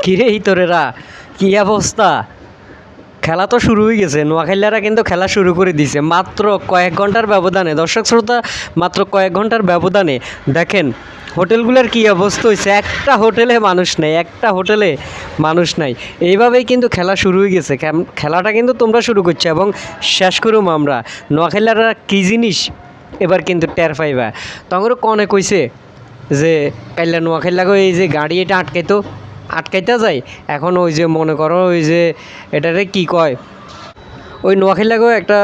কিরে হিতরেরা, কি অবস্থা? খেলা তো শুরু হয়ে গেছে, নোয়াখালীরা কিন্তু খেলা শুরু করে দিয়েছে মাত্র কয়েক ঘন্টার ব্যবধানে। দর্শক শ্রোতা, মাত্র কয়েক ঘন্টার ব্যবধানে দেখেন হোটেলগুলোর কি অবস্থা হয়েছে। একটা হোটেলে মানুষ নেই, একটা হোটেলে মানুষ নাই। এইভাবেই কিন্তু খেলা শুরু হয়ে গেছে। খেলাটা কিন্তু তোমরা শুরু করছো এবং শেষ করুম আমরা। নোয়াখালীরা কী জিনিস এবার কিন্তু টের পাইবা। তখন কনে কইছে যে কাইলা নোয়াখালী এই যে গাড়ি এটা আটকাইতে যায়। এখন ওই যে মনে করো ওই যে এটারে কি কয়, ওই নোয়াখালীগো একটা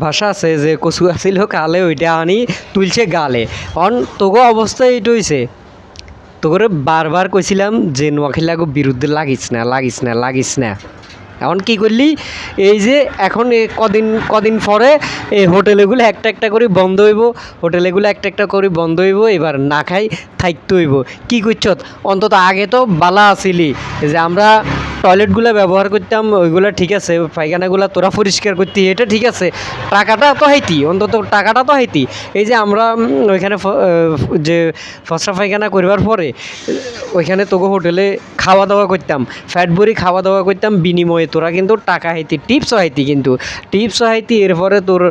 ভাষা আছে যে কচু আসিল কালে ওইটা আনি তুলছে গালে। অন তোগো অবস্থা এইটা হইছে। তোকে বারবার কইছিলাম যে নোয়াখালীগো বিরুদ্ধে লাগিস না। এখন কি করলি, এই যে এখন কদিন পরে এই হোটেলগুলো একটা একটা করে বন্ধ হইব, এবার না খাই থাকতে হইব। কী করছ? অন্তত আগে তো বালা আসিলি যে আমরা টয়লেটগুলো ব্যবহার করতাম, ওইগুলো ঠিক আছে, পায়খানাগুলো তোরা পরিষ্কার করতি, এটা ঠিক আছে। টাকাটা তো হাইতি, অন্তত টাকাটা তো হাইতি। এই যে আমরা ওইখানে যে ফসরা পায়খানা করবার পরে ওইখানে তোকে হোটেলে খাওয়া দাওয়া করতাম, ফ্যাট ভরি খাওয়া দাওয়া করতাম, বিনিময়ে তোরা কিন্তু টাকা হাইতি, টিপসও হাইতি। এরপরে তোর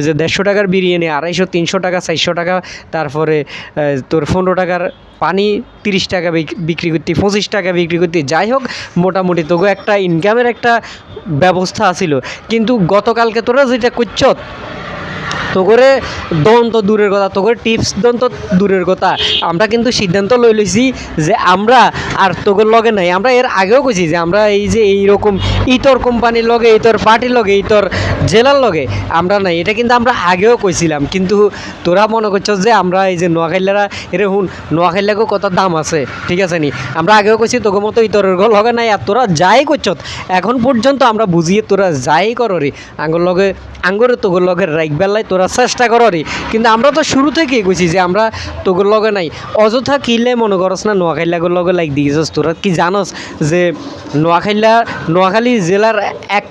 যে 150 টাকার বিরিয়ানি 250 300 টাকা 400 টাকা, তারপরে তোর 15 টাকার পানি 30 টাকা বিক্রি করতি, 25 টাকা বিক্রি করতি। যাই হোক, মোটামুটি তোকে একটা ইনকামের একটা ব্যবস্থা আছিল। কিন্তু গতকালকে তোরা যেটা করছ, তো করে দন তো দূরের কথা, তো করে টিপস দন তো দূরের কথা। আমরা কিন্তু সিদ্ধান্ত লইছি যে আমরা আর তোকে লগে নাই। আমরা এর আগেও কইছি যে আমরা এই যে এইরকম ইতর কোম্পানির লগে, ইতর পার্টির লগে, ইতর জেলার লগে আমরা নাই। এটা কিন্তু আমরা আগেও কইছিলাম। কিন্তু তোরা মনে করছস যে আমরা এই যে নোয়াখালীরা এরকম, নোয়াখালীকেও কত দাম আছে, ঠিক আছে নি? আমরা আগেও কইছি তোকে মতো ইতরের লগে নাই। আর তোরা যাই করছত এখন পর্যন্ত আমরা বুঝিয়ে, তোরা যাই করো রে আঙ্গরে তোগর লগে রাইক বেলায় তোরা চেষ্টা করো রে। কিন্তু আমরা তো শুরু থেকেই কইছি যে আমরা তোগর লগে নাই। অযথা কিলে মনে করস না নোয়াখালীর লগে লাইক দিয়েছস। তোরা কি জানস যে নোয়াখালী জেলার এক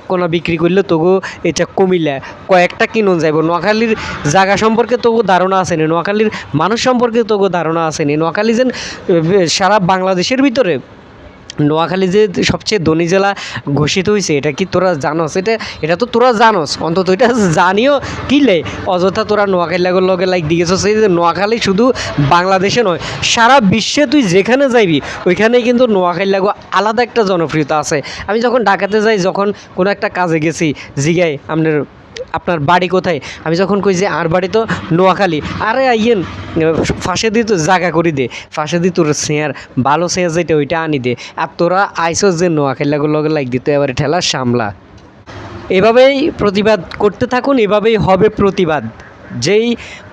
কোনা বিক্রি করলে তবু এটা কমিলে কয়েকটা কিনুন যাইব। নোয়াখালীর জায়গা সম্পর্কে তবু ধারণা আসেনি, নোয়াখালীর মানুষ সম্পর্কে তবু ধারণা আসেনি। নোয়াখালী যেন সারা বাংলাদেশের ভিতরে নোয়াখালী যে সবচেয়ে ধনী জেলা ঘোষিত হয়েছে, এটা কি তোরা জানস? এটা তো তোরা জানস, অন্তত এটা জানিও কিলে অযথা তোরা নোয়াখালীর লগে লাইক দিয়েছস। এই যে নোয়াখালী শুধু বাংলাদেশে নয়, সারা বিশ্বে তুই যেখানে যাইবি ওইখানেই কিন্তু নোয়াখালী আলাদা একটা জনপ্রিয়তা আছে। আমি যখন ঢাকাতে যাই, যখন কোনো একটা কাজে গেছি, জিগাই আপনার বাড়ি কোথায়, আমি যখন কই যে আর বাড়ি তো নোয়াখালী, আরে আইয়েন ফাঁসে দিয়ে তো জায়গা করে দে, ফাঁসে দিয়ে তোর শেয়ার ভালো শেয়ার যেটা ওইটা আনি দে। আর তোরা আইসস যে নোয়াখালীর লগে লাইক দিতে, এবারে ঠেলা সামলা। এভাবেই প্রতিবাদ করতে থাকুন, এভাবেই হবে প্রতিবাদ। যেই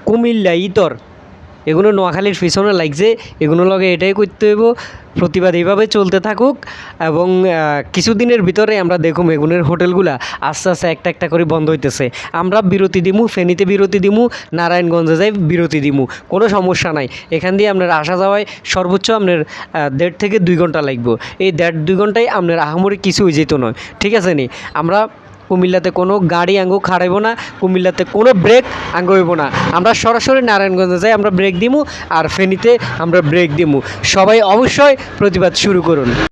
কুমিল্লা ইতর এগুলো নোয়াখালীর পিছনে লাগছে, এগুলো লগে এটাই করতে হইব। প্রতিবাদ এইভাবে চলতে থাকুক এবং কিছুদিনের ভিতরে আমরা দেখুম এগুনের হোটেলগুলা আস্তে আস্তে একটা একটা করে বন্ধ হইতেছে। আমরা বিরতি দিমু, ফেনীতে বিরতি দিমু, নারায়ণগঞ্জে যাই বিরতি দিমু, কোনো সমস্যা নাই। এখান দিয়ে আপনার আসা যাওয়ায় সর্বোচ্চ আপনার 1.5 থেকে 2 ঘন্টা লাগবে। এই 1.5-2 ঘন্টায় আপনার আহামরি কিছুই যেত নয়, ঠিক আছে নি? আমরা কুমিল্লাতে কোনো গাড়ি আঙ্গু খাড়াইব না, কুমিল্লাতে কোনো ব্রেক আঙ্গু হইব না। আমরা সরাসরি নারায়ণগঞ্জে যাই, আমরা ব্রেক দিমু, আর ফেনীতে আমরা ব্রেক দিমু। সবাই অবশ্যই প্রতিবাদ শুরু করুন।